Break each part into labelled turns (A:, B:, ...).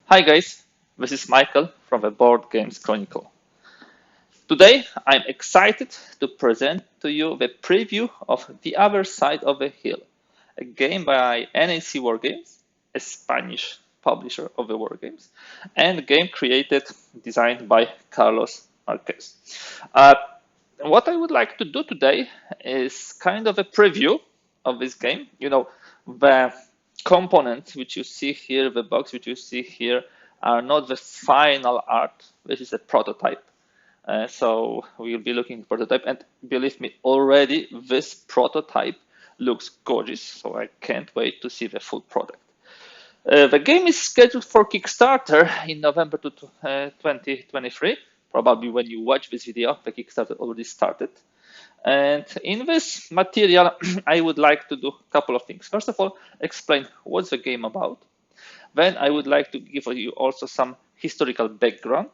A: Hi guys, this is Michael from the Board Games Chronicle. Today I'm excited to present to you the preview of The Other Side of the Hill, a game by NAC Wargames, a Spanish publisher of the Wargames, and a game designed by Carlos Marquez. Uh, what I would like to do today is kind of a preview of this game. The components which you see here, the box which you see here, are not the final art. This is a prototype. So we'll be looking at prototype, and believe me, already this prototype looks gorgeous. So I can't wait to see the full product. The game is scheduled for Kickstarter in November 2023. Probably when you watch this video, the Kickstarter already started. And in this material, I would like to do a couple of things. First of all, explain what's the game about. Then I would like to give you also some historical background.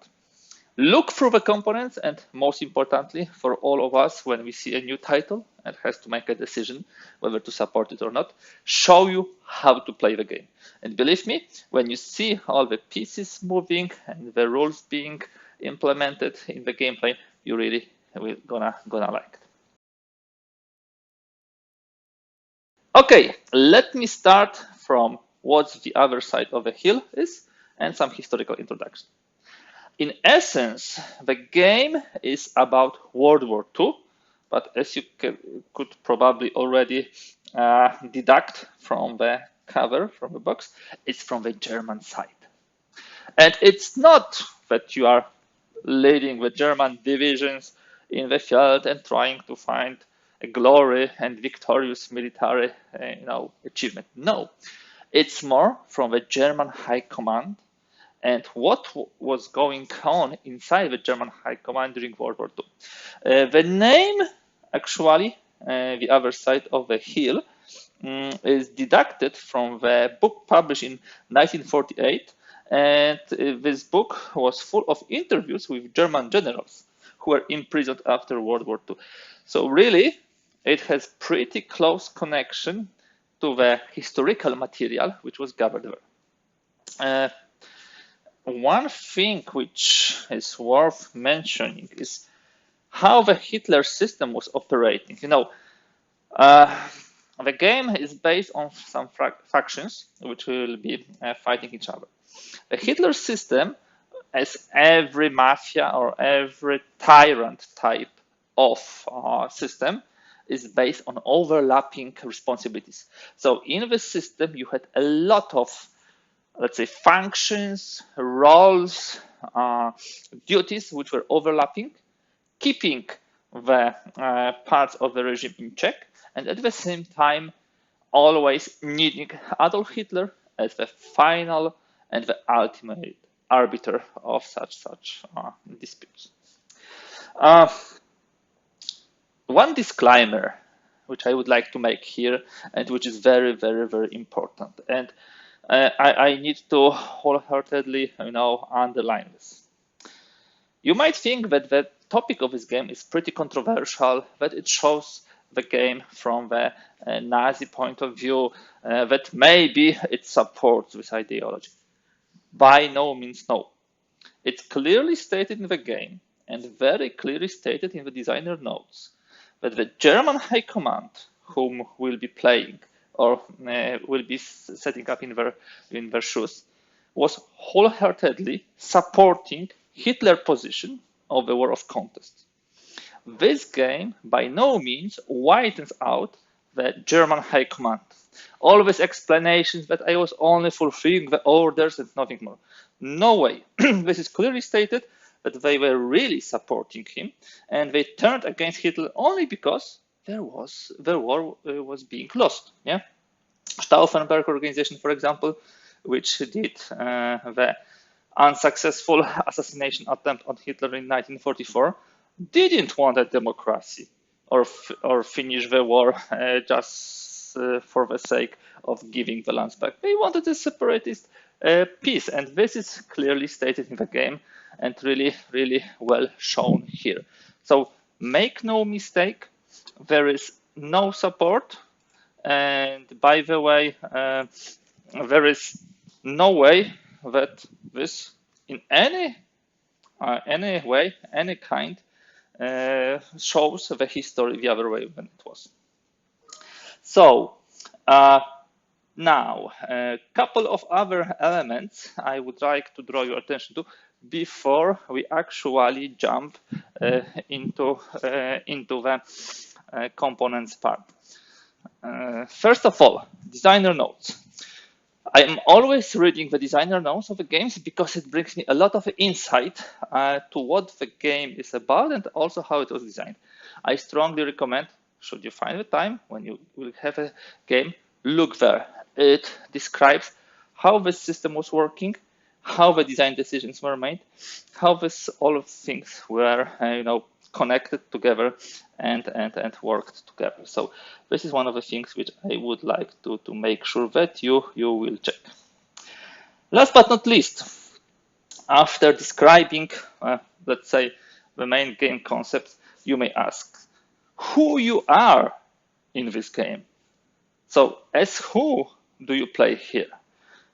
A: Look through the components, and most importantly, for all of us, when we see a new title and has to make a decision whether to support it or not, show you how to play the game. And believe me, when you see all the pieces moving and the rules being implemented in the gameplay, you really will gonna like it. Okay, let me start from what The Other Side of the Hill is and some historical introduction. In essence, the game is about World War II, but as you could probably already deduct from the cover, from the box, it's from the German side. And it's not that you are leading the German divisions in the field and trying to find a glory and victorious military achievement. No, it's more from the German high command and what was going on inside the German high command during World War II. The name, actually, The Other Side of the Hill, is deducted from the book published in 1948. And this book was full of interviews with German generals who were imprisoned after World War II. So really, it has pretty close connection to the historical material which was gathered there. One thing which is worth mentioning is how the Hitler system was operating. The game is based on some factions which will be fighting each other. The Hitler system, as every mafia or every tyrant type of system, is based on overlapping responsibilities. So in the system, you had a lot of, let's say, functions, roles, duties which were overlapping, keeping the parts of the regime in check, and at the same time, always needing Adolf Hitler as the final and the ultimate arbiter of such disputes. One disclaimer which I would like to make here, and which is very, very, very important, and I need to wholeheartedly, underline this. You might think that the topic of this game is pretty controversial, that it shows the game from the Nazi point of view, that maybe it supports this ideology. By no means, no. It's clearly stated in the game and very clearly stated in the designer notes that the German High Command, whom we'll be playing or will be setting up in their shoes, was wholeheartedly supporting Hitler's position of the war of contest. This game by no means widens out the German High Command. All these explanations that I was only fulfilling the orders and nothing more. No way. This is clearly stated that they were really supporting him, and they turned against Hitler only because the war was being lost. Yeah, Stauffenberg organization, for example, which did the unsuccessful assassination attempt on Hitler in 1944, didn't want a democracy or finish the war just for the sake of giving the lands back. They wanted a separatist peace, and this is clearly stated in the game and really, really well shown here. So make no mistake, there is no support, and by the way, there is no way that this, in any way, any kind, shows the history the other way when it was. So now, a couple of other elements I would like to draw your attention to before we actually jump into the components part. First of all, designer notes. I am always reading the designer notes of the games because it brings me a lot of insight to what the game is about and also how it was designed. I strongly recommend, should you find the time when you will have a game, look there. It describes how the system was working, how the design decisions were made, how this all of things were connected together and worked together. So this is one of the things which I would like to make sure that you will check. Last but not least, after describing, let's say, the main game concepts, you may ask who you are in this game. So as who do you play here?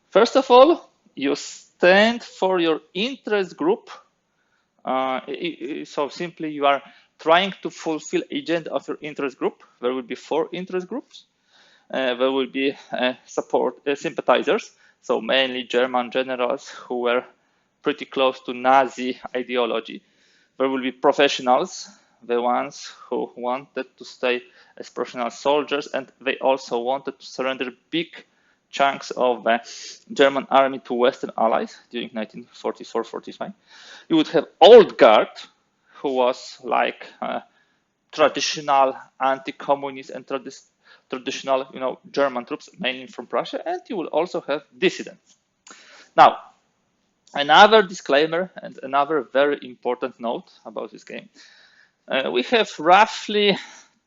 A: First of all, you stand for your interest group. So simply you are trying to fulfill agenda of your interest group. There will be 4 interest groups. There will be sympathizers, so mainly German generals who were pretty close to Nazi ideology. There will be professionals, the ones who wanted to stay as professional soldiers, and they also wanted to surrender big chunks of the German army to Western allies during 1944-45. You would have old guard, who was like traditional anti-communist and traditional, German troops, mainly from Prussia, and you will also have dissidents. Now, another disclaimer and another very important note about this game. We have roughly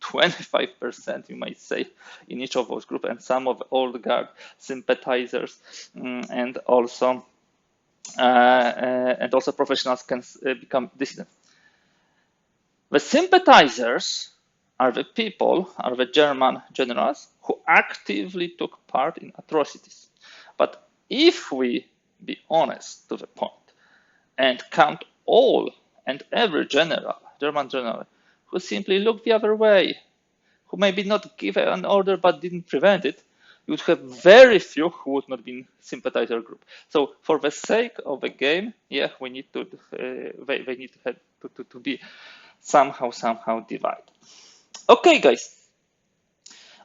A: 25%, you might say, in each of those groups, and some of the old guard sympathizers and also professionals can become dissidents. The sympathizers are the people, are the German generals who actively took part in atrocities. But if we be honest to the point and count all and every German general, who simply looked the other way, who maybe not give an order but didn't prevent it, you would have very few who would not be in sympathizer group. So for the sake of the game, yeah, we need to they need to be somehow divided. Okay, guys,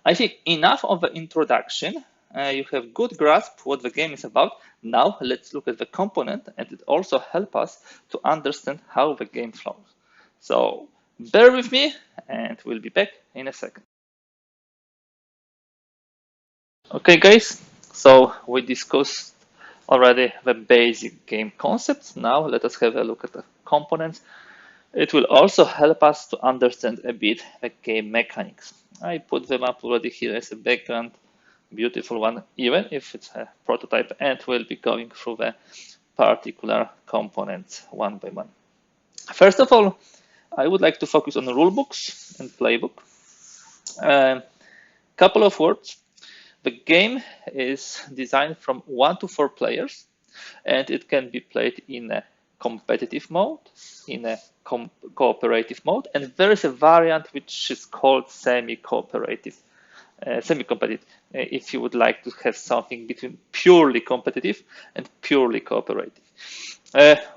A: I think enough of the introduction. You have good grasp what the game is about. Now let's look at the component, and it also helps us to understand how the game flows. So bear with me, and we'll be back in a second. Okay, guys, so we discussed already the basic game concepts. Now let us have a look at the components. It will also help us to understand a bit the game mechanics. I put them up already here as a background, beautiful one, even if it's a prototype, and we'll be going through the particular components one by one. First of all, I would like to focus on the rule books and playbook. Couple of words. The game is designed from 1 to 4 players, and it can be played in a competitive mode, in a cooperative mode, and there is a variant which is called semi-competitive, if you would like to have something between purely competitive and purely cooperative.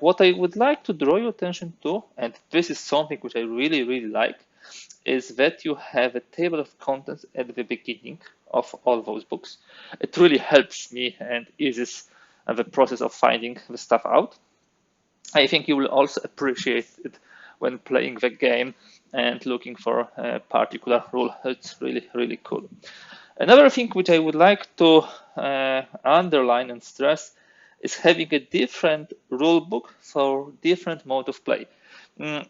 A: What I would like to draw your attention to, and this is something which I really like, is that you have a table of contents at the beginning of all those books. It really helps me and eases the process of finding the stuff out. I think you will also appreciate it when playing the game and looking for a particular rule. It's really cool. Another thing which I would like to underline and stress is having a different rule book for different mode of play.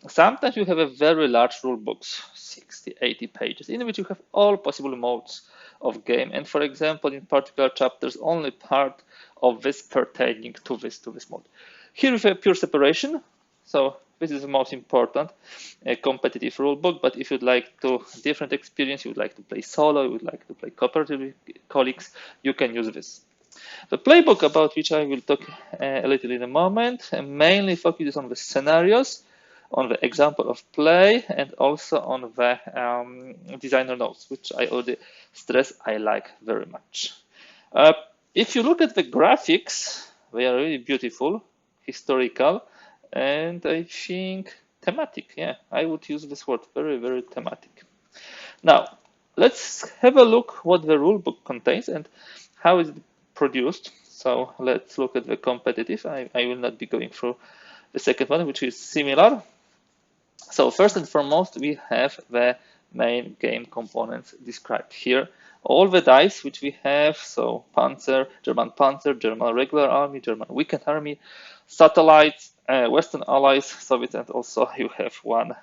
A: Sometimes you have a very large rule books, 60, 80 pages, in which you have all possible modes of game. And for example, in particular chapters, only part of this pertaining to this mode. Here we have pure separation. So this is the most important competitive rule book. But if you'd like to different experience, you would like to play solo, you would like to play cooperative with colleagues, you can use this. The playbook, about which I will talk a little in a moment, mainly focuses on the scenarios, on the example of play, and also on the designer notes, which I already stressed I like very much. If you look at the graphics, they are really beautiful, historical, and I think thematic. Yeah, I would use this word, very, very thematic. Now, let's have a look what the rulebook contains and how is it produced. So let's look at the competitive. I will not be going through the second one, which is similar. So first and foremost, we have the main game components described here. All the dice which we have, so Panzer, German regular army, German weekend army, satellites, Western allies, Soviets, and also you have one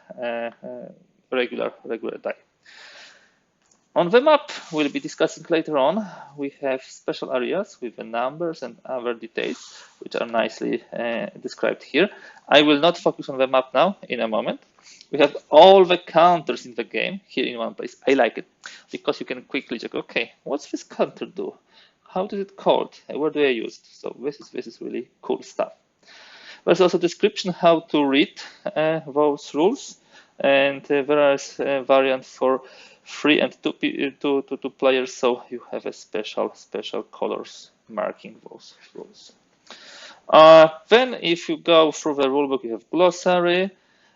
A: regular die. On the map we'll be discussing later on, we have special areas with the numbers and other details, which are nicely described here. I will not focus on the map now, in a moment. We have all the counters in the game here in one place. I like it because you can quickly check, okay, what's this counter do? How is it called? Where do I use it? So this is really cool stuff. There's also description how to read those rules, and there is a variant for 3 and 2 players, so you have a special colors marking those rules. Then if you go through the rulebook, you have glossary,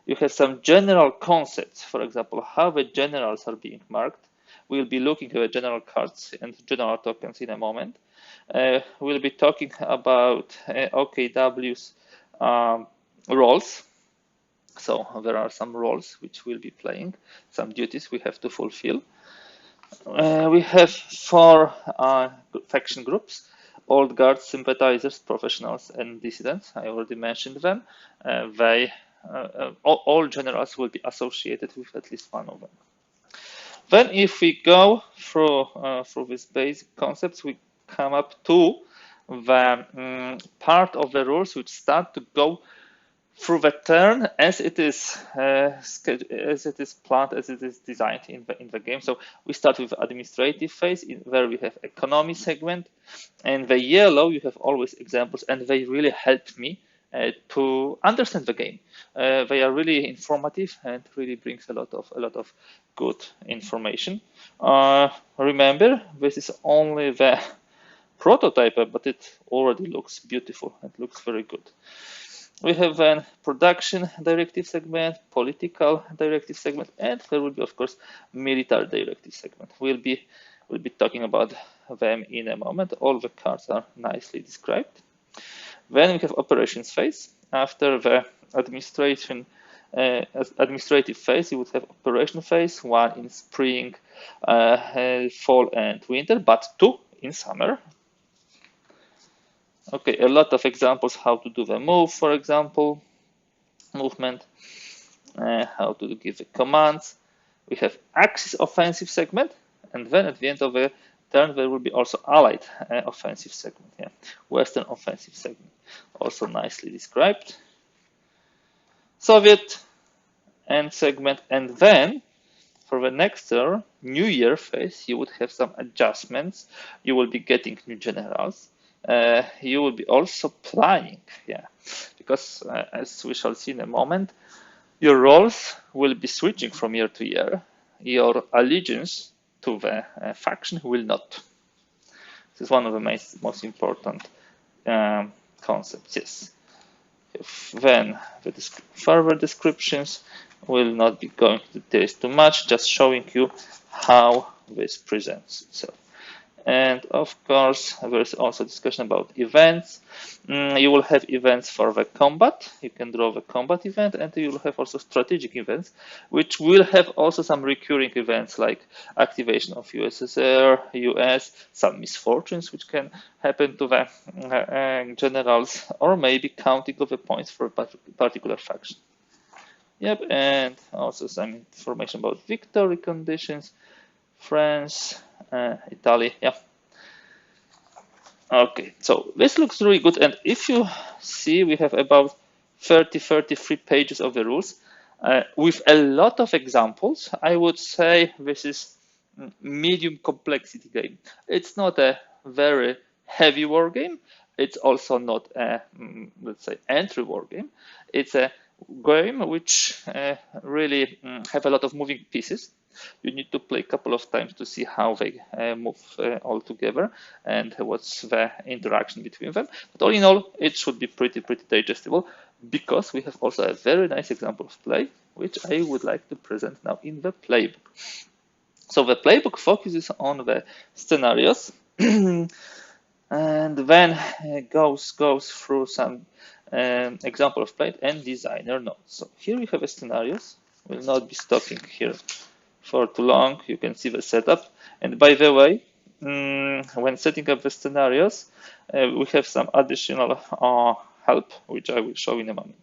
A: you have some general concepts, for example, how the generals are being marked. We'll be looking at the general cards and general tokens in a moment. We'll be talking about OKW's roles. So there are some roles which we'll be playing, some duties we have to fulfill. We have 4 faction groups: old guards, sympathizers, professionals, and dissidents. I already mentioned them. All generals will be associated with at least one of them. Then if we go through these basic concepts, we come up to the part of the rules which start to go through the turn as it is planned, as it is designed in the game. So we start with administrative phase, where we have economy segment, and the yellow you have always examples, and they really help me to understand the game. They are really informative and really brings a lot of good information. Remember, this is only the prototype, but it already looks beautiful. It looks very good. We have a production directive segment, political directive segment, and there will be, of course, military directive segment. We'll be talking about them in a moment. All the cards are nicely described. Then we have operations phase. After the administrative phase, you would have operation phase, 1 in spring, fall, and winter, but 2 in summer. Okay, a lot of examples how to do the move, for example, movement, how to give the commands. We have axis offensive segment, and then at the end of the turn there will be also allied offensive segment, Western offensive segment, also nicely described. Soviet end segment, and then for the next turn, New Year phase, you would have some adjustments. You will be getting new generals. You will be also planning, because as we shall see in a moment, your roles will be switching from year to year. Your allegiance to the faction will not. This is one of the most important concepts. Yes. Then the further descriptions will not be going to details too much, just showing you how this presents itself. And of course, there is also discussion about events. You will have events for the combat. You can draw the combat event, and you will have also strategic events, which will have also some recurring events like activation of USSR, US, some misfortunes which can happen to the generals, or maybe counting of the points for a particular faction. Yep, and also some information about victory conditions, France, Italy, Okay, so this looks really good, and if you see, we have about 33 pages of the rules with a lot of examples. I would say this is medium complexity game. It's not a very heavy war game. It's also not a, let's say, entry war game. It's a game which really have a lot of moving pieces. You need to play a couple of times to see how they move all together and what's the interaction between them. But all in all, it should be pretty digestible, because we have also a very nice example of play, which I would like to present now in the playbook. So the playbook focuses on the scenarios and then goes through some example of play and designer notes. So here we have a scenarios. We'll not be stopping here for too long. You can see the setup. And by the way, when setting up the scenarios, we have some additional help, which I will show in a moment.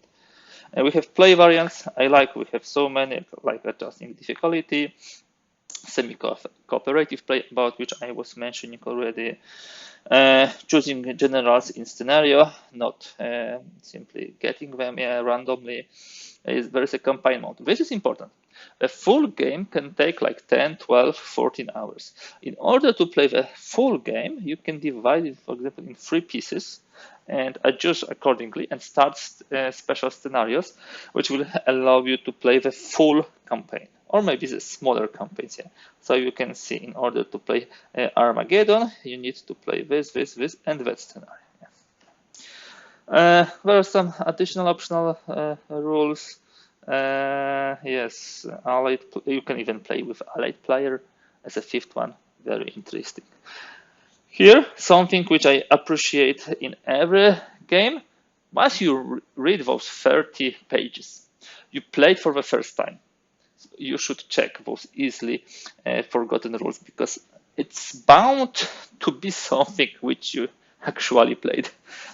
A: We have play variants. We have so many, like adjusting difficulty, semi-cooperative play, about which I was mentioning already, choosing generals in scenario, not simply getting them randomly. There is a campaign mode. This is important. A full game can take like 10, 12, 14 hours. In order to play the full game, you can divide it, for example, in 3 pieces and adjust accordingly and start special scenarios, which will allow you to play the full campaign, or maybe the smaller campaigns. Yeah. So you can see, in order to play Armageddon, you need to play this, and that scenario. Yeah. There are some additional optional rules. Yes, allied. You can even play with allied player as a 5th one. Very interesting. Here, something which I appreciate in every game. Once you read those 30 pages, you played for the first time, you should check those easily forgotten rules, because it's bound to be something which you actually played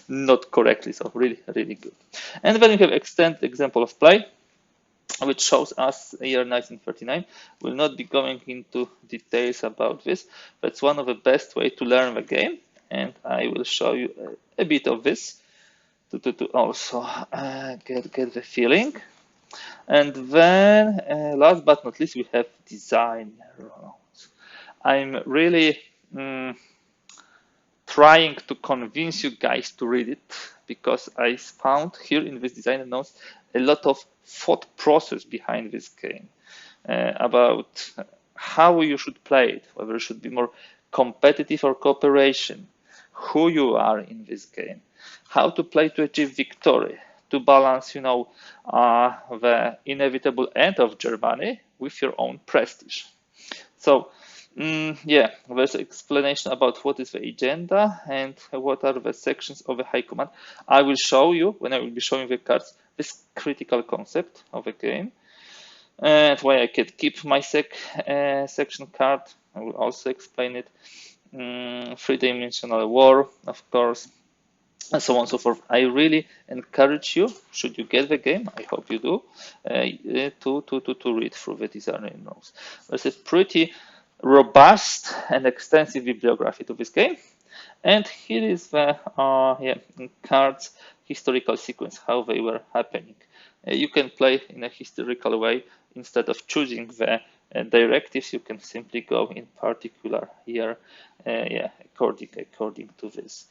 A: not correctly. So really good. And then we have extended example of play, which shows us year 1939. We'll not be going into details about this. That's one of the best way to learn the game, and I will show you a bit of this to also get the feeling. And then last but not least, we have design notes. I'm really trying to convince you guys to read it, because I found here in this design notes a lot of thought process behind this game, about how you should play it, whether it should be more competitive or cooperation, who you are in this game, how to play to achieve victory, to balance, the inevitable end of Germany with your own prestige. So, yeah, there's an explanation about what is the agenda and what are the sections of the High Command. I will show you, when I will be showing the cards, this critical concept of the game, and why I can keep my section card. I will also explain it. 3-dimensional war, of course, and so on and so forth. I really encourage you, should you get the game, I hope you do, to read through the design notes. There's a pretty robust and extensive bibliography to this game. And here is the cards historical sequence, how they were happening. You can play in a historical way. Instead of choosing the directives, you can simply go in particular year, according to this.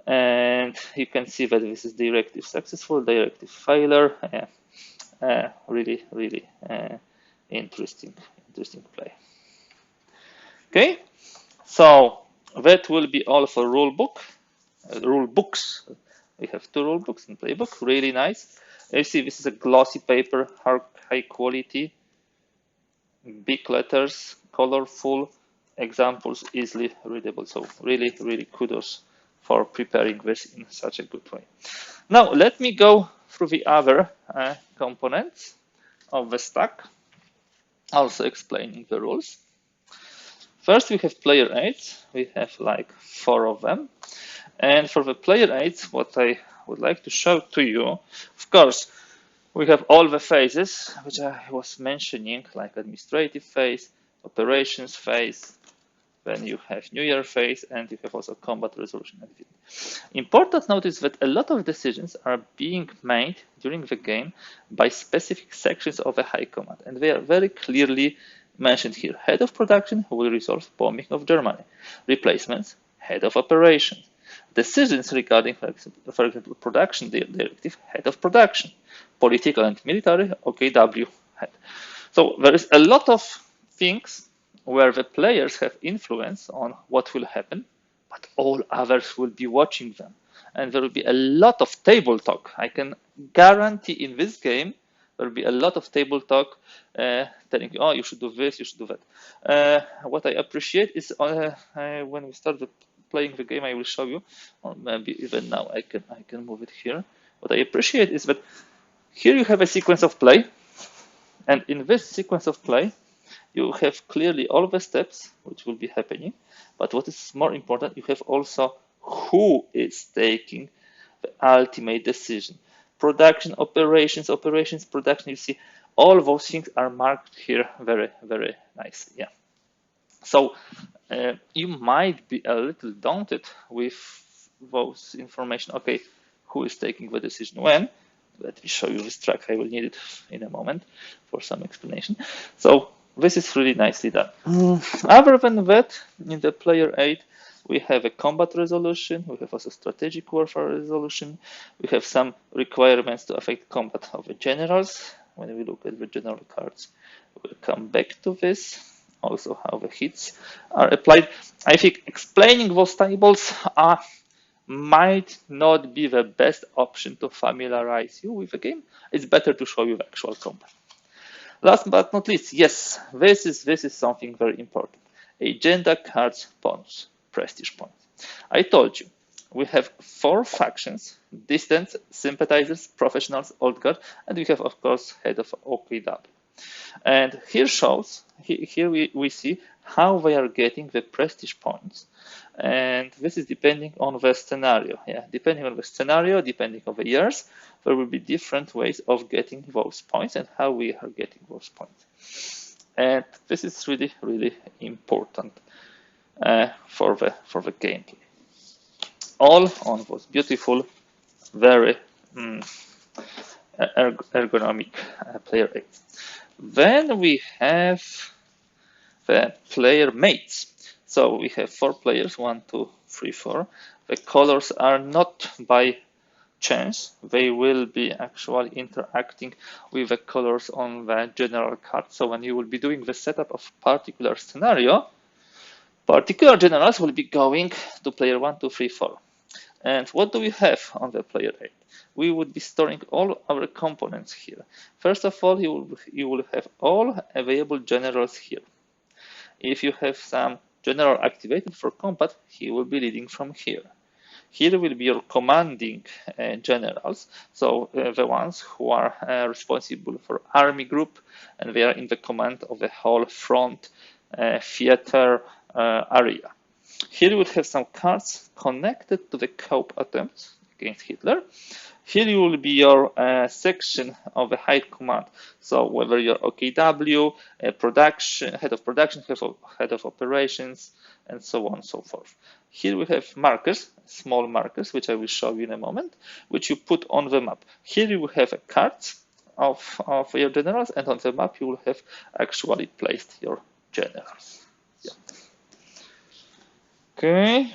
A: And you can see that this is directive successful, directive failure. Really interesting play. Okay, so that will be all for rule books. We have 2 rule books and playbook, really nice. You see, this is a glossy paper, high quality, big letters, colorful, examples easily readable. So really kudos for preparing this in such a good way. Now let me go through the other components of the stack, also explaining the rules. First, we have player aids. We have like 4 of them. And for the player aids, what I would like to show to you, of course, we have all the phases, which I was mentioning, like administrative phase, operations phase, then you have New Year phase, and you have also combat resolution. Important note is that a lot of decisions are being made during the game by specific sections of the High Command, and they are very clearly mentioned here. Head of production will resolve bombing of Germany. Replacements head of operations. Decisions regarding, for example, production directive, head of production. Political and military, OKW head. So there is a lot of things where the players have influence on what will happen, but all others will be watching them. And there will be a lot of table talk. I can guarantee in this game, there will be a lot of table talk telling you, oh, you should do this, you should do that. What I appreciate is when we start playing the game, I will show you, or maybe even now I can move it here. What I appreciate is that here you have a sequence of play, and in this sequence of play, you have clearly all the steps which will be happening. But what is more important, you have also who is taking the ultimate decision. Production, operations, production. You see, all those things are marked here very, very nicely. Yeah. So you might be a little daunted with those information. Okay, who is taking the decision when? Let me show you this track. I will need it in a moment for some explanation. So this is really nicely done. Other than that, in the player aid, we have a combat resolution. We have also strategic warfare resolution. We have some requirements to affect combat of the generals. When we look at the general cards, we'll come back to this. Also, how the hits are applied. I think explaining those tables might not be the best option to familiarize you with the game. It's better to show you the actual combat. Last but not least, yes, this is something very important. Agenda cards bonus, prestige points. I told you, we have 4 factions: distant, sympathizers, professionals, old guard, and we have, of course, head of OKW. And here we see how they are getting the prestige points. And this is depending on the scenario. Yeah, depending on the scenario, depending on the years, there will be different ways of getting those points and how we are getting those points. And this is really, really important for the gameplay. All on those beautiful, very ergonomic player aids. Then we have the player mates. So we have 4 players, 1, 2, 3, 4. The colors are not by chance. They will be actually interacting with the colors on the general card. So when you will be doing the setup of particular scenario, particular generals will be going to player 1, 2, 3, 4. And what do we have on the player aid? We would be storing all our components here. First of all, you will have all available generals here. If you have some general activated for combat, he will be leading from here. Here will be your commanding generals, so the ones who are responsible for army group, and they are in the command of the whole front theater area. Here you will have some cards connected to the coup attempts against Hitler. Here you will be your section of the high command. So whether you're OKW, production, head of production, head of operations, and so on and so forth. Here we have markers, small markers, which I will show you in a moment, which you put on the map. Here you will have a card of your generals, and on the map you will have actually placed your generals. Yeah. Okay.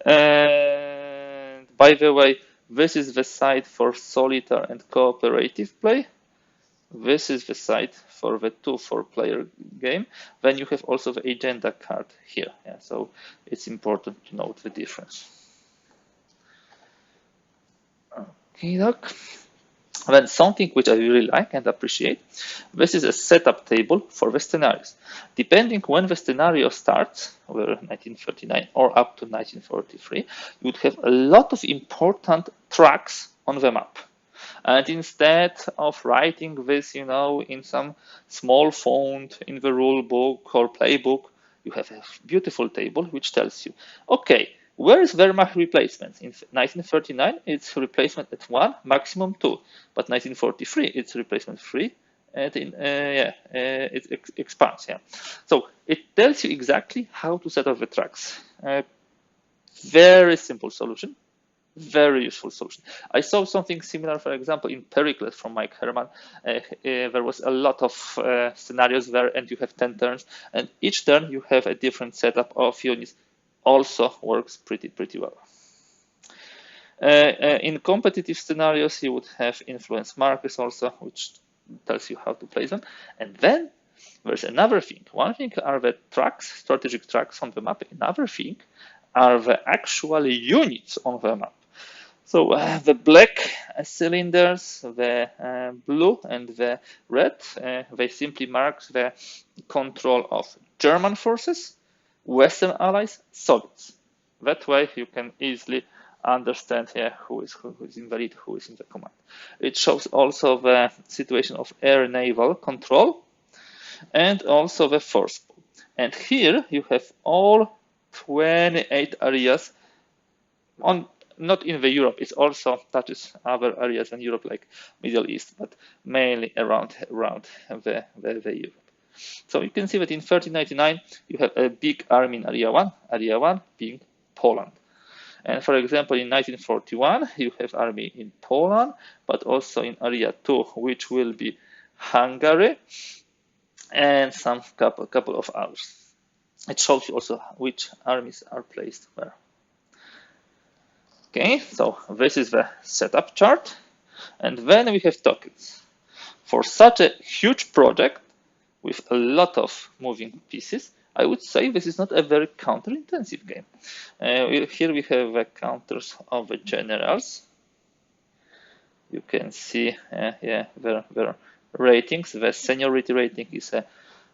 A: And by the way, this is the site for solitaire and cooperative play. This is the site for the 2-4-player game. Then you have also the agenda card here. Yeah, so it's important to note the difference. Okay, doc. Then something which I really like and appreciate, this is a setup table for the scenarios. Depending when the scenario starts, whether 1939 or up to 1943, you would have a lot of important tracks on the map. And instead of writing this, in some small font in the rule book or playbook, you have a beautiful table which tells you, okay, where is Wehrmacht replacement? In 1939, it's replacement at 1, maximum 2. But 1943, it's replacement 3, and it expands. Yeah. So it tells you exactly how to set up the tracks. Very simple solution, very useful solution. I saw something similar, for example, in Pericles from Mike Herman. There was a lot of scenarios there, and you have 10 turns, and each turn you have a different setup of units. also works pretty well. In competitive scenarios, you would have influence markers also, which tells you how to place them. And then there's another thing. One thing are the tracks, strategic tracks on the map. Another thing are the actual units on the map. So the black cylinders, the blue and the red, they simply mark the control of German forces, Western allies, Soviets. That way you can easily understand who is in the lead, who is in the command. It shows also the situation of air naval control and also the force pool. And here you have all 28 areas on, not in the Europe, it also touches other areas in Europe like Middle East, but mainly around the Europe. So you can see that in 1399 you have a big army in area 1 being Poland. And for example, in 1941 you have army in Poland, but also in area 2, which will be Hungary, and some couple of others. It shows you also which armies are placed where. Okay, so this is the setup chart, and then we have tokens. For such a huge project with a lot of moving pieces, I would say this is not a very counter-intensive game. Here we have the counters of the generals. You can see their ratings. The seniority rating is a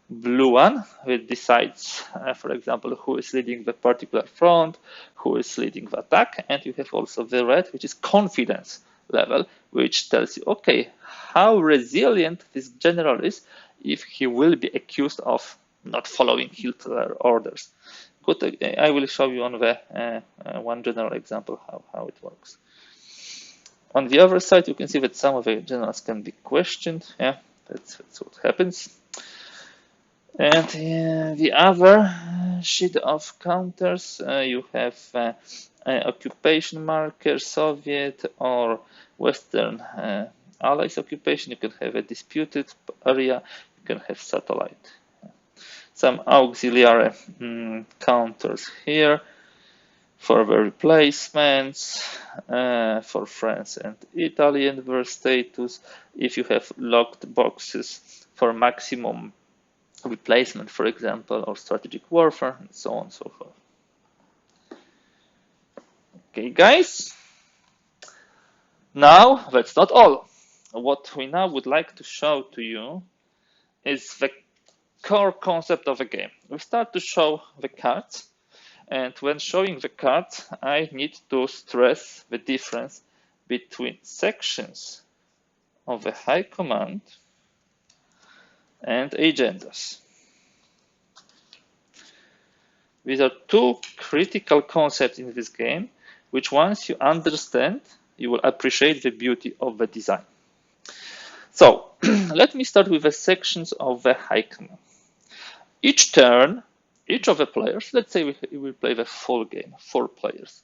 A: blue one, which decides, for example, who is leading the particular front, who is leading the attack, and you have also the red, which is confidence level, which tells you, okay, how resilient this general is if he will be accused of not following Hitler orders. Good, I will show you on the one general example how it works. On the other side, you can see that some of the generals can be questioned. Yeah, that's what happens. And the other sheet of counters, you have occupation marker, Soviet or Western allies occupation. You can have a disputed area. You can have satellite. Some auxiliary counters here for the replacements, for France and Italy and their status. If you have locked boxes for maximum replacement, for example, or strategic warfare, and so on and so forth. Okay, guys. Now, that's not all. What we now would like to show to you is the core concept of the game. We start to show the cards, and when showing the cards, I need to stress the difference between sections of the high command and agendas. These are two critical concepts in this game, which once you understand, you will appreciate the beauty of the design. So, let me start with the sections of the high command. Each turn, each of the players, let's say we will play the full game, 4 players,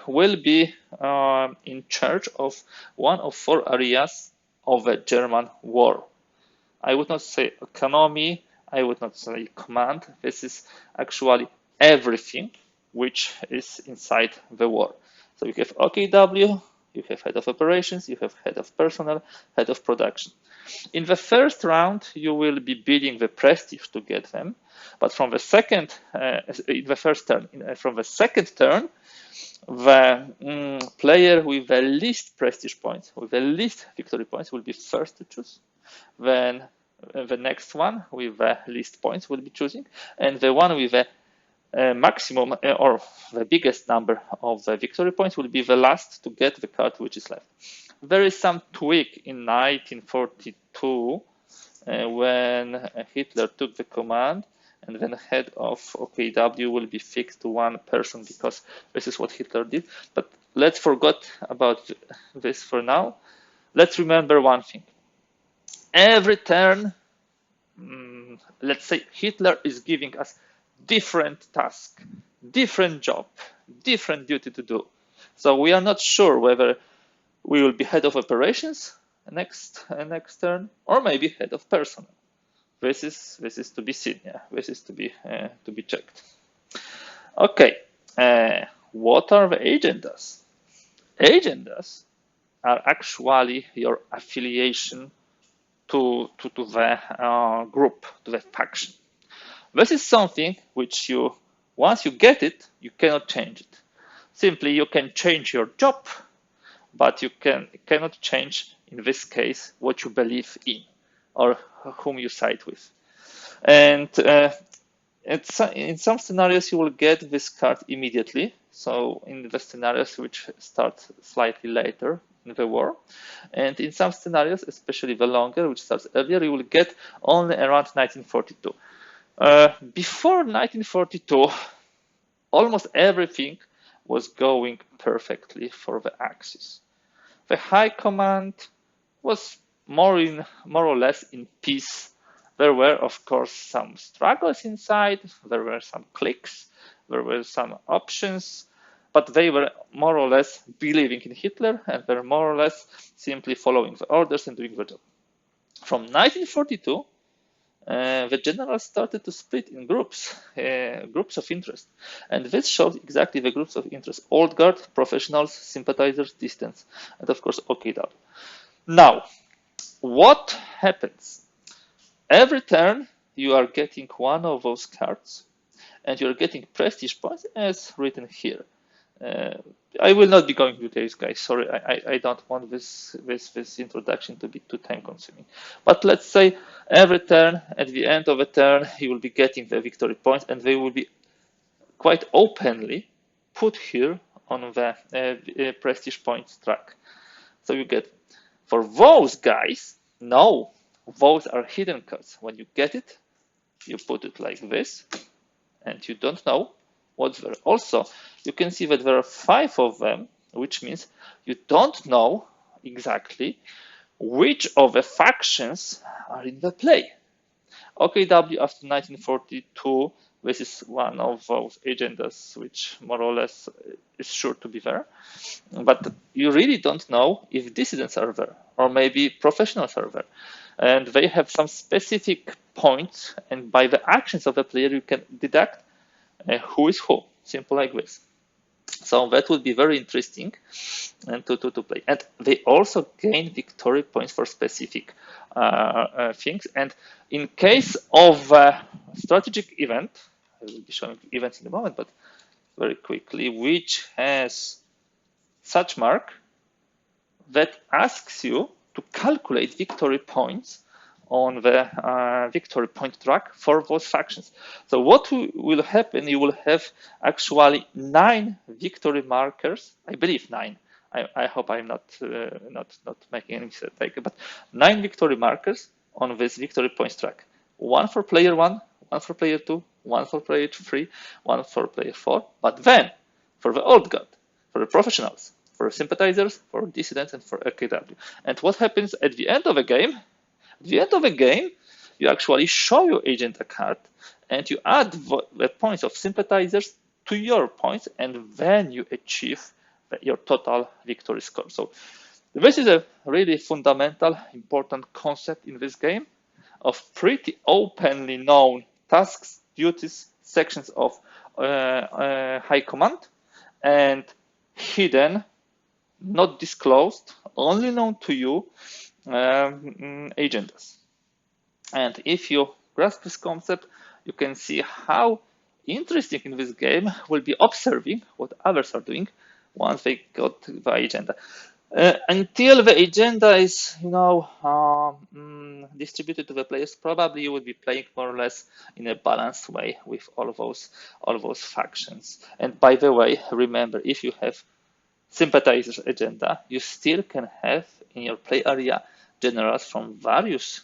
A: will be in charge of one of 4 areas of the German war. I would not say economy, I would not say command. This is actually everything which is inside the war. So you have OKW, you have head of operations, you have head of personnel, head of production. In the first round, you will be bidding the prestige to get them, but from the second, in the first turn, from the second turn, the player with the least prestige points, with the least victory points, will be first to choose. Then the next one with the least points will be choosing, and the one with the maximum or the biggest number of the victory points will be the last to get the card which is left. There is some tweak in 1942 when Hitler took the command, and then the head of OKW will be fixed to one person because this is what Hitler did. But let's forget about this for now. Let's remember one thing. Every turn, let's say Hitler is giving us different task, different job, different duty to do. So we are not sure whether we will be head of operations next turn, or maybe head of personnel. This is to be seen. Yeah, this is to be checked. Okay, what are the agendas? Agendas are actually your affiliation to the group, to the faction. This is something which once you get it, you cannot change it. Simply, you can change your job, but you cannot change, in this case, what you believe in or whom you side with. And in some scenarios, you will get this card immediately. So in the scenarios which start slightly later in the war, and in some scenarios, especially the longer, which starts earlier, you will get only around 1942. Before 1942, almost everything was going perfectly for the Axis. The High Command was more or less in peace. There were, of course, some struggles inside. There were some cliques. There were some options, but they were more or less believing in Hitler and were more or less simply following the orders and doing the job. From 1942, the generals started to split in groups of interest. And this shows exactly the groups of interest: old guard, professionals, sympathizers, dissidents, and of course OKW. Now, what happens? Every turn you are getting one of those cards and you're getting prestige points as written here. I will not be going to details, guys. Sorry, I don't want this introduction to be too time consuming. But let's say every turn, at the end of a turn, you will be getting the victory points, and they will be quite openly put here on the prestige points track. So you get, for those guys, no, those are hidden cards. When you get it, you put it like this, and you don't know what's there. Also, you can see that there are 5 of them, which means you don't know exactly which of the factions are in the play. OKW after 1942, this is one of those agendas which more or less is sure to be there. But you really don't know if dissidents are there, or maybe professionals are there. And they have some specific points, and by the actions of the player, you can deduct who is who, simple like this. So that would be very interesting and to play. And they also gain victory points for specific things. And in case of a strategic event, I will be showing events in a moment, but very quickly, which has such mark that asks you to calculate victory points on the victory point track for those factions. So what will happen, you will have actually 9 victory markers, I believe 9. I hope I'm not making any mistake, but 9 victory markers on this victory points track. 1 for player 1, 1 for player 2, 1 for player 3, 1 for player 4. But then, for the old guard, for the professionals, for sympathizers, for dissidents, and for OKW. And what happens at the end of the game? At the end of the game, you actually show your agenda card and you add the points of sympathizers to your points, and then you achieve your total victory score. So this is a really fundamental, important concept in this game of pretty openly known tasks, duties, sections of high command, and hidden, not disclosed, only known to you agendas. And if you grasp this concept, you can see how interesting in this game will be observing what others are doing once they got the agenda. Until the agenda is, distributed to the players, probably you will be playing more or less in a balanced way with all those factions. And by the way, remember, if you have sympathizers agenda, you still can have in your play area generals from various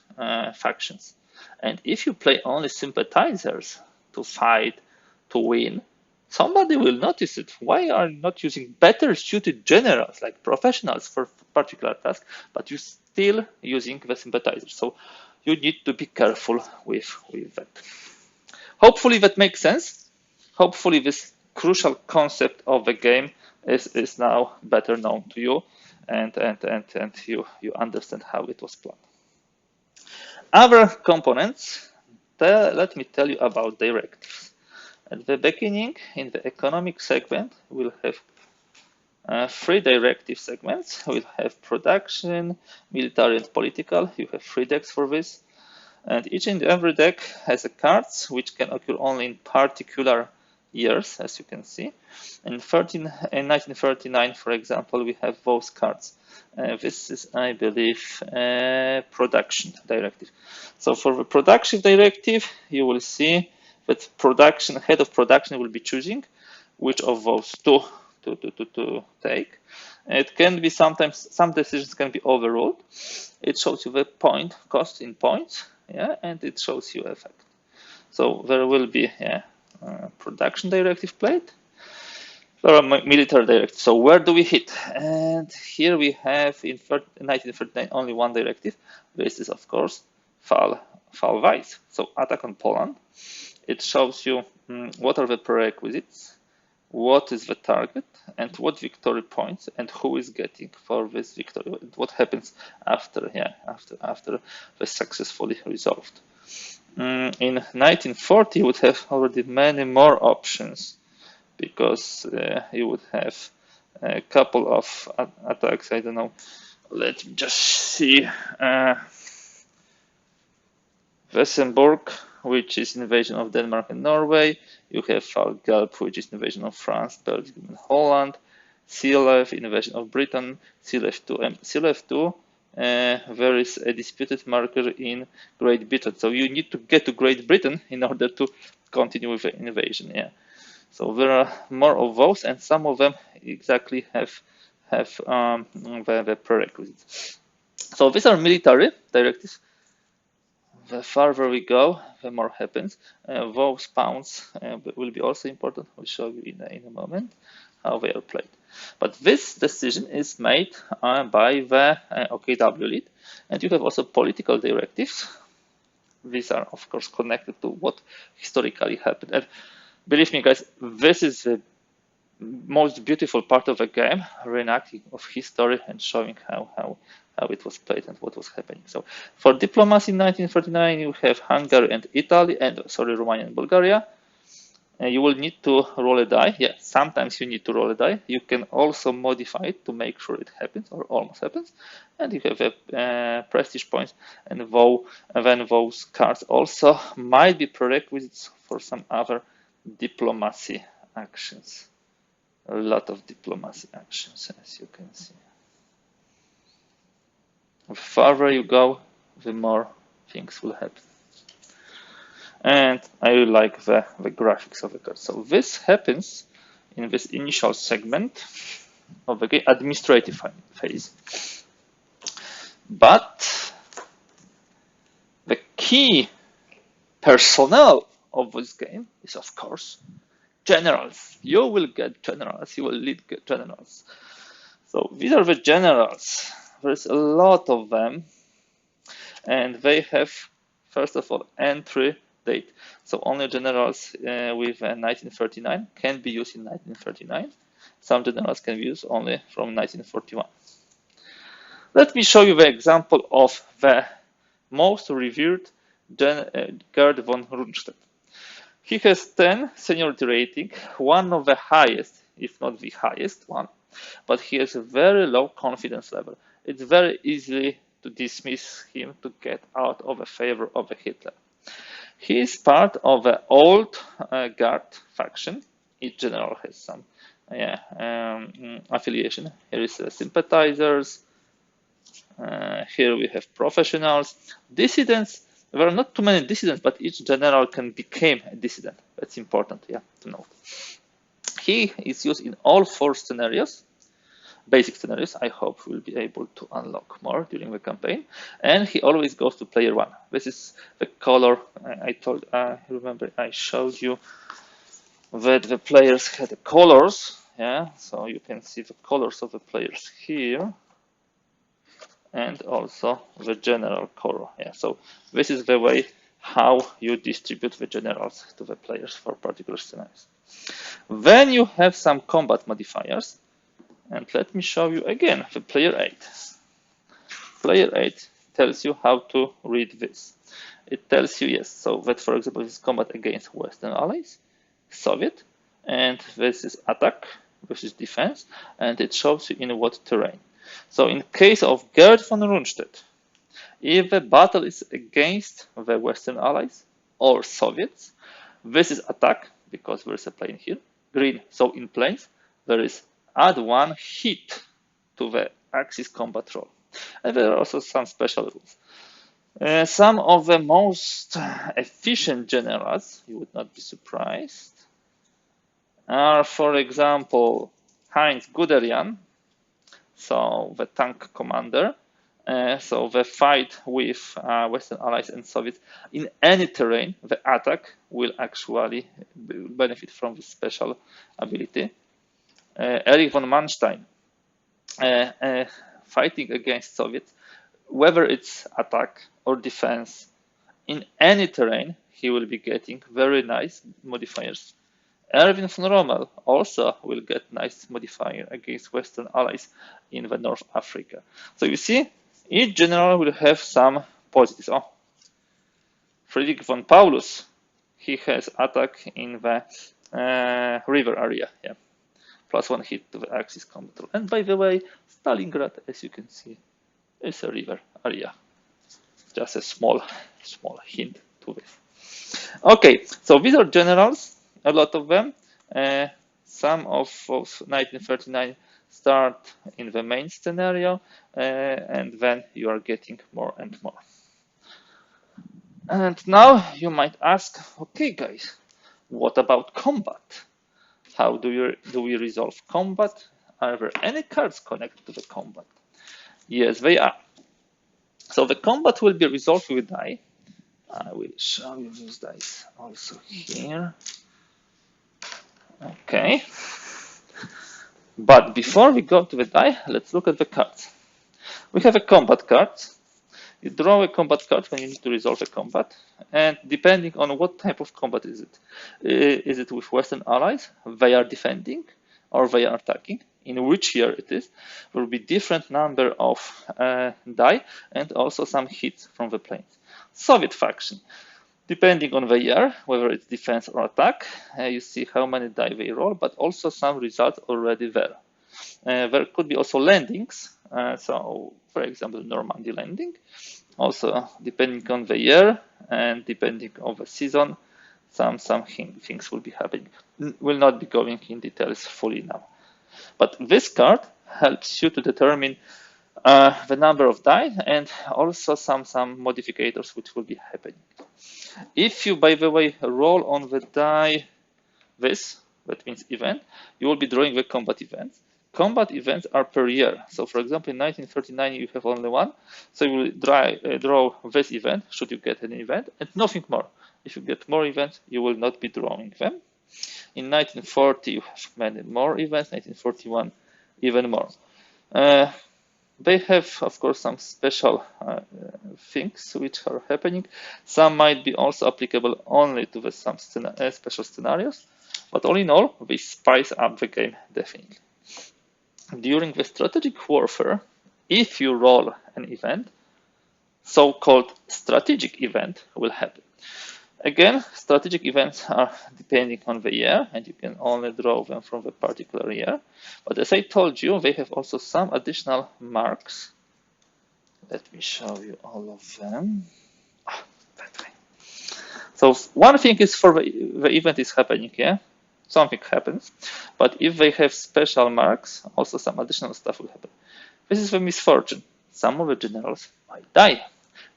A: factions. And if you play only sympathizers to fight, to win, somebody will notice it. Why are you not using better suited generals like professionals for particular task, but you're still using the sympathizers? So you need to be careful with that. Hopefully that makes sense. Hopefully this crucial concept of the game is now better known to you, and you understand how it was planned. Other components, let me tell you about directives. At the beginning, in the economic segment, we'll have 3 directive segments. We'll have production, military, and political. You have 3 decks for this. And each and every deck has a cards which can occur only in particular years, as you can see. In 1939, for example, we have those cards. This is, I believe, a production directive. So for the production directive, you will see that head of production will be choosing which of those two to take. It can be sometimes, some decisions can be overruled. It shows you the cost in points, yeah, and it shows you effect. So there will be production directive played. There are military directives. So where do we hit? And here we have in 1939 only 1 directive. This is of course fall vice. So attack on Poland. It shows you what are the prerequisites, what is the target, and what victory points, and who is getting for this victory. What happens after the successfully resolved. In 1940, you would have already many more options, because you would have a couple of attacks. I don't know. Let me just see. Wesenburg, which is invasion of Denmark and Norway. You have Falgelb, which is invasion of France, Belgium, and Holland. Sealev, invasion of Britain. Sealev 2. There is a disputed marker in Great Britain. So you need to get to Great Britain in order to continue with the invasion. Yeah. So there are more of those, and some of them exactly have the prerequisites. So these are military directives. The farther we go, the more happens. Those pounds will be also important. We'll show you in a moment how they are played. But this decision is made by the OKW lead, and you have also political directives. These are, of course, connected to what historically happened. And believe me, guys, this is the most beautiful part of the game, reenacting of history and showing how it was played and what was happening. So for diplomacy in 1939, you have Hungary and Italy, Romania and Bulgaria. You will need to roll a die. Yeah, sometimes you need to roll a die. You can also modify it to make sure it happens or almost happens. And you have prestige points, and then those cards also might be prerequisites for some other diplomacy actions. A lot of diplomacy actions, as you can see. The farther you go, the more things will happen. And I really like the graphics of the card. So this happens in this initial segment of the game, administrative phase. But the key personnel of this game is, of course, generals. You will get generals. You will lead generals. So these are the generals. There's a lot of them, and they have, first of all, entry date. So only generals with 1939 can be used in 1939. Some generals can be used only from 1941. Let me show you the example of the most revered Gerd von Rundstedt. He has 10 seniority rating, one of the highest, if not the highest one, but he has a very low confidence level. It's very easy to dismiss him to get out of the favor of Hitler. He is part of the old Guard faction. Each general has some affiliation. Here is sympathizers. Here we have professionals. Dissidents. There are not too many dissidents, but each general can become a dissident. That's important, yeah, to note. He is used in all 4 scenarios, basic scenarios. I hope we'll be able to unlock more during the campaign. And he always goes to player 1. This is the color. I remember I showed you that the players had the colors. Yeah, so you can see the colors of the players here, and also the general color. Yeah, so this is the way how you distribute the generals to the players for particular scenarios. Then you have some combat modifiers, and let me show you again the player 8. Player 8 tells you how to read this. It tells you, yes, so that, for example, this combat against Western allies. Soviet, and this is attack, this is defense, and it shows you in what terrain. So in case of Gerd von Rundstedt, if the battle is against the Western Allies or Soviets, this is attack, because there is a plane here, green, so in planes, there is add 1 hit to the Axis combat roll. And there are also some special rules. Some of the most efficient generals, you would not be surprised, are, for example, Heinz Guderian, so the tank commander. So the fight with Western Allies and Soviets in any terrain, the attack will actually benefit from this special ability. Erich von Manstein, fighting against Soviets, whether it's attack or defense, in any terrain, he will be getting very nice modifiers. Erwin von Rommel also will get nice modifier against Western Allies in the North Africa. So you see, each general will have some positives. Oh, Friedrich von Paulus, he has attack in the river area. Yeah, +1 hit to the Axis combat. And by the way, Stalingrad, as you can see, is a river area. Just a small hint to this. Okay, so these are generals, a lot of them. Some of 1939 start in the main scenario, and then you are getting more and more. And now you might ask, okay, guys, what about combat? How do we resolve combat? Are there any cards connected to the combat? Yes, they are. So the combat will be resolved with die. I will show you these dice also here. Okay. But before we go to the die, let's look at the cards. We have a combat card. You draw a combat card when you need to resolve a combat, and depending on what type of combat is it with Western Allies, they are defending or they are attacking, in which year it is, there will be different number of die and also some hits from the planes. Soviet faction, depending on the year, whether it's defense or attack, you see how many die they roll, but also some results already there. There could be also landings, so for example, Normandy landing. Also, depending on the year and depending on the season, some things will be happening. Will not be going in details fully now. But this card helps you to determine the number of die and also some modificators which will be happening. If you, by the way, roll on the die this, that means event, you will be drawing the combat events. Combat events are per year. So for example, in 1939, you have only one. So you will draw this event, should you get an event, and nothing more. If you get more events, you will not be drawing them. In 1940, you have many more events, 1941, even more. They have, of course, some special things which are happening. Some might be also applicable only to some special scenarios, but all in all, they spice up the game definitely. During the strategic warfare, if you roll an event, so-called strategic event will happen. Again, strategic events are depending on the year, and you can only draw them from the particular year. But as I told you, they have also some additional marks. Let me show you all of them. That way. So one thing is for the event is happening, yeah? Something happens. But if they have special marks, also some additional stuff will happen. This is the misfortune. Some of the generals might die.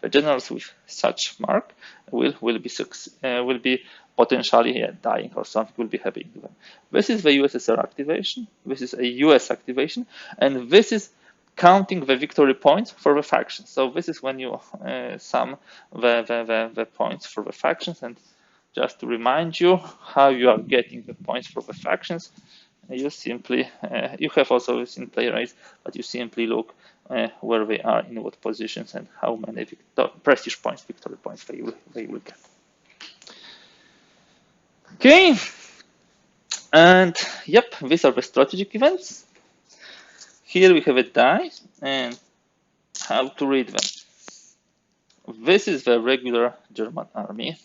A: The generals with such mark will be potentially dying, or something will be happening to them. This is the USSR activation. This is a US activation, and this is counting the victory points for the factions. So this is when you sum the points for the factions. And just to remind you how you are getting the points for the factions, you simply you have also this in playwright, but you simply look where they are, in what positions, and how many prestige points, victory points they will get. Okay, and yep, these are the strategic events. Here we have a die and how to read them. This is the regular German army.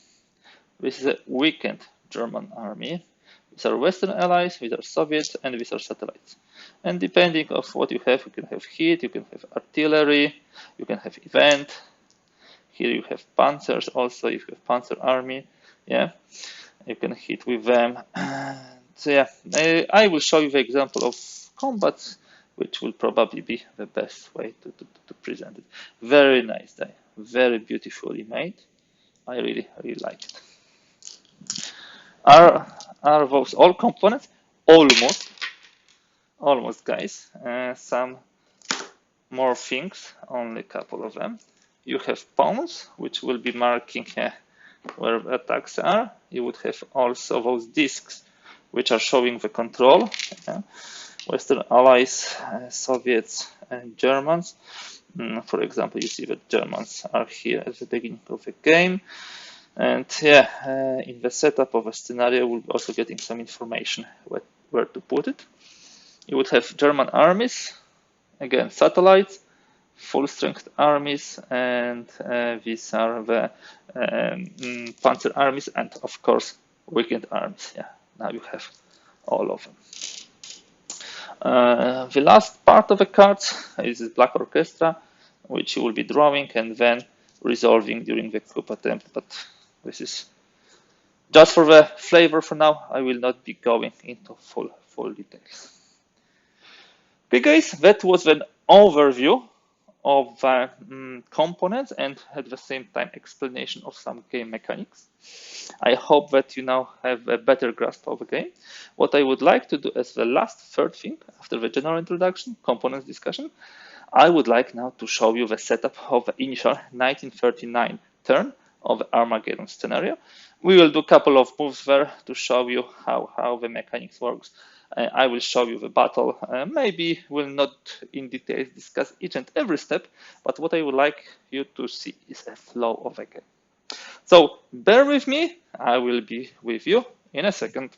A: This is a weakened German army. These are Western allies, these are Soviets, and these are satellites. And depending on what you can have heat, you can have artillery, you can have event. Here you have panzers also, if you have panzer army, yeah, you can hit with them. So yeah, I will show you the example of combat, which will probably be the best way to present it. Very nice die, very beautifully made. I really like it. Are those all components? Almost, guys. Some more things, only a couple of them. You have pawns, which will be marking where the attacks are. You would have also those discs, which are showing the control. Western allies, Soviets, and Germans. For example, you see that Germans are here at the beginning of the game. And yeah, in the setup of a scenario, we'll be also getting some information where to put it. You would have German armies, again, satellites, full-strength armies, and these are the panzer armies, and of course, weakened armies. Yeah, now you have all of them. The last part of the cards is this Black Orchestra, which you will be drawing and then resolving during the coup attempt. But this is just for the flavor for now. I will not be going into full details. Okay, guys, that was an overview of components and at the same time explanation of some game mechanics. I hope that you now have a better grasp of the game. What I would like to do as the last third thing after the general introduction, components discussion, I would like now to show you the setup of the initial 1939 turn of the Armageddon scenario. We will do a couple of moves there to show you how the mechanics works. I will show you the battle. Maybe we'll not in detail discuss each and every step, but what I would like you to see is a flow of a game. So bear with me, I will be with you in a second.